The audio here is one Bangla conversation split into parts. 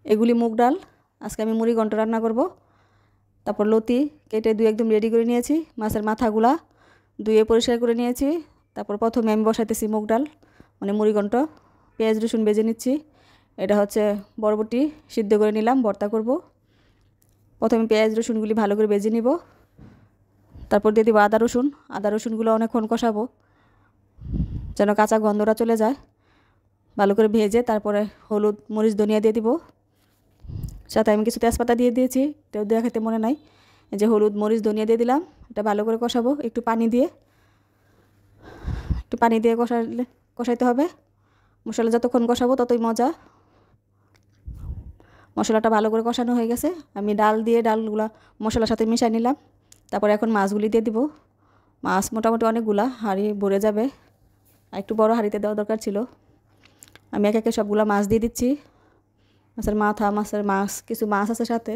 এগুলি মুগ ডাল, আজকে আমি মুড়ি ঘন্ট রান্না করব। তারপর লতি কেটে ধুয়ে একদম রেডি করে নিয়েছি। মাছের মাথাগুলা ধুয়ে পরিষ্কার করে নিয়েছি। তারপর প্রথমে আমি বসাইতেছি মুগ ডাল মানে মুড়ি ঘন্ট। পেঁয়াজ রসুন ভেজে নিচ্ছি। এটা হচ্ছে বরবটি সিদ্ধ করে নিলাম, ভর্তা করব। প্রথমে পেঁয়াজ রসুনগুলি ভালো করে ভেজে নিব। তারপর দিয়ে দিব আদা রসুন। আদা রসুনগুলো অনেকক্ষণ কষাবো যেন কাঁচা গন্ধটা চলে যায়। ভালো করে ভেজে তারপরে হলুদ মরিচ ধনিয়া দিয়ে দিব। সাথে আমি কিছু তেজপাতা দিয়ে দিয়েছি, এটাও দেখাতে মনে নাই। এই যে হলুদ মরিচ ধনিয়া দিয়ে দিলাম। এটা ভালো করে কষাবো একটু পানি দিয়ে কষাইতে হবে। মশলা যতক্ষণ কষাবো ততই মজা। মশলাটা ভালো করে কষানো হয়ে গেছে। আমি ডাল দিয়ে ডালগুলা মশলার সাথে মিশিয়ে নিলাম। তারপর এখন মাছগুলি দিয়ে দিব। মাছ মোটামুটি অনেকগুলা, হাঁড়ি ভরে যাবে। আর একটু বড় হাঁড়িতে দেওয়া দরকার ছিল। আমি একে একে সবগুলা মাছ দিয়ে দিচ্ছি। মাছের মাথা, কিছু মাছ আছে সাথে,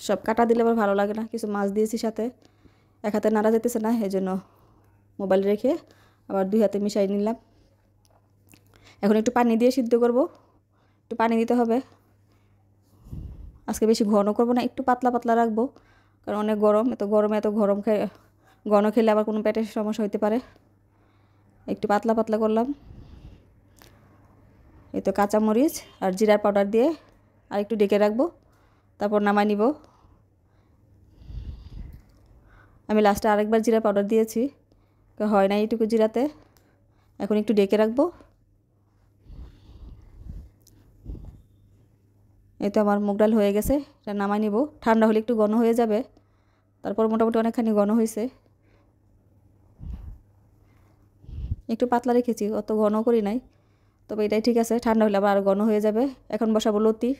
সব কাটা দিলে আবার ভালো লাগে না। কিছু মাছ দিয়েছি সাথে, এক হাতে নাড়া যেতেছে না, এই জন্য মোবাইল রেখে আবার দুই হাতে মিশাই নিলাম। এখন একটু পানি দিয়ে সিদ্ধ করব। একটু পানি দিতে হবে। আজকে বেশি ঘন করব না, একটু পাতলা পাতলা রাখবো, কারণ অনেক গরম। এত গরম ঘন খেলে আবার কোনো পেটের সমস্যা হতে পারে। একটু পাতলা পাতলা করলাম। এই তো কাঁচামরিচ আর জিরার পাউডার দিয়ে আর একটু ডেকে রাখবো, তারপর নামাই নিব। আমি লাস্টে আরেকবার জিরা পাউডার দিয়েছি, হয় না এইটুকু জিরাতে। এখন একটু ডেকে রাখবো। এই তো আমার মুগ ডাল হয়ে গেছে, এটা নামাই নিব। ঠান্ডা হলে একটু ঘন হয়ে যাবে। তারপর মোটামুটি অনেকখানি ঘন হয়েছে। একটু পাতলা রেখেছি, অত ঘন করি নাই, তবে এটাই ঠিক আছে। ঠান্ডা হলে আবার আরও ঘন হয়ে যাবে। এখন বসাবো লতি।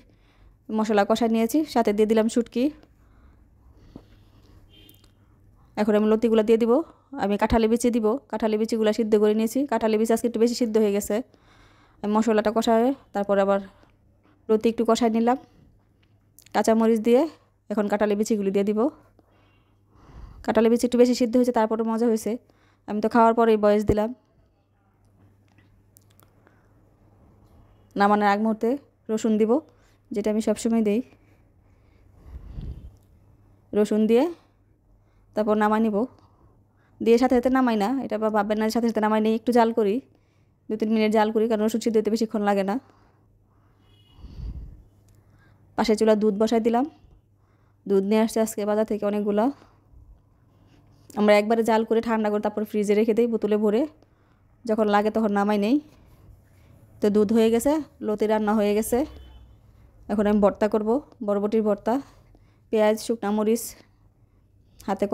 মশলা কষাই নিয়েছি, সাথে দিয়ে দিলাম শুটকি। এখন আমি লতিগুলো দিয়ে দিব। আমি কাঁঠালি বিচি দিব। কাঁঠালি বিচিগুলো সিদ্ধ করে নিয়েছি। কাঁঠালি বিচি আজকে একটু বেশি সিদ্ধ হয়ে গেছে। আমি মশলাটা কষায় তারপর আবার লতি একটু কষাই নিলাম কাঁচামরিচ দিয়ে। এখন কাঁঠালি বিচিগুলি দিয়ে দিব। কাঁঠালি বিচি একটু বেশি সিদ্ধ হয়েছে, তারপরে মজা হয়েছে। আমি তো খাওয়ার পরেই বয়স দিলাম। নামানোর আগ মুহূর্তে রসুন দিব, যেটা আমি সবসময় দিই। রসুন দিয়ে তারপর নামাই নিব। দিয়ে সাথে সাথে নামাই না, এটা বা ভাববেন না সাথে সাথে নামাই নিই। একটু জাল করি, 2-3 মিনিট জাল করি, কারণ রসুন সিদ্ধ হতে বেশিক্ষণ লাগে না। পাশে চুলা দুধ বসাই দিলাম। দুধ নিয়ে আসছে আজকে বাজার থেকে অনেকগুলো। আমরা একবারে জাল করে ঠান্ডা করে তারপর ফ্রিজে রেখে দিই বোতলে ভরে, যখন লাগে তখন নামাই নেই। তো দুধ হয়ে গেছে, লতি রান্না হয়ে গেছে। এখন আমি ভর্তা করব, বরবটির ভর্তা। পেঁয়াজ, শুকনা মরিচ হাতে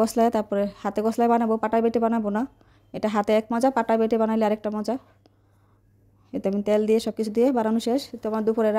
কসলায় বানাবো, পাটায় বেটে বানাবো না। এটা হাতে এক মজা, পাটায় বেটে বানাইলে আরেকটা মজা। এতে আমি তেল দিয়ে সব কিছু দিয়ে বানানো শেষ। তো আমার দুপুরে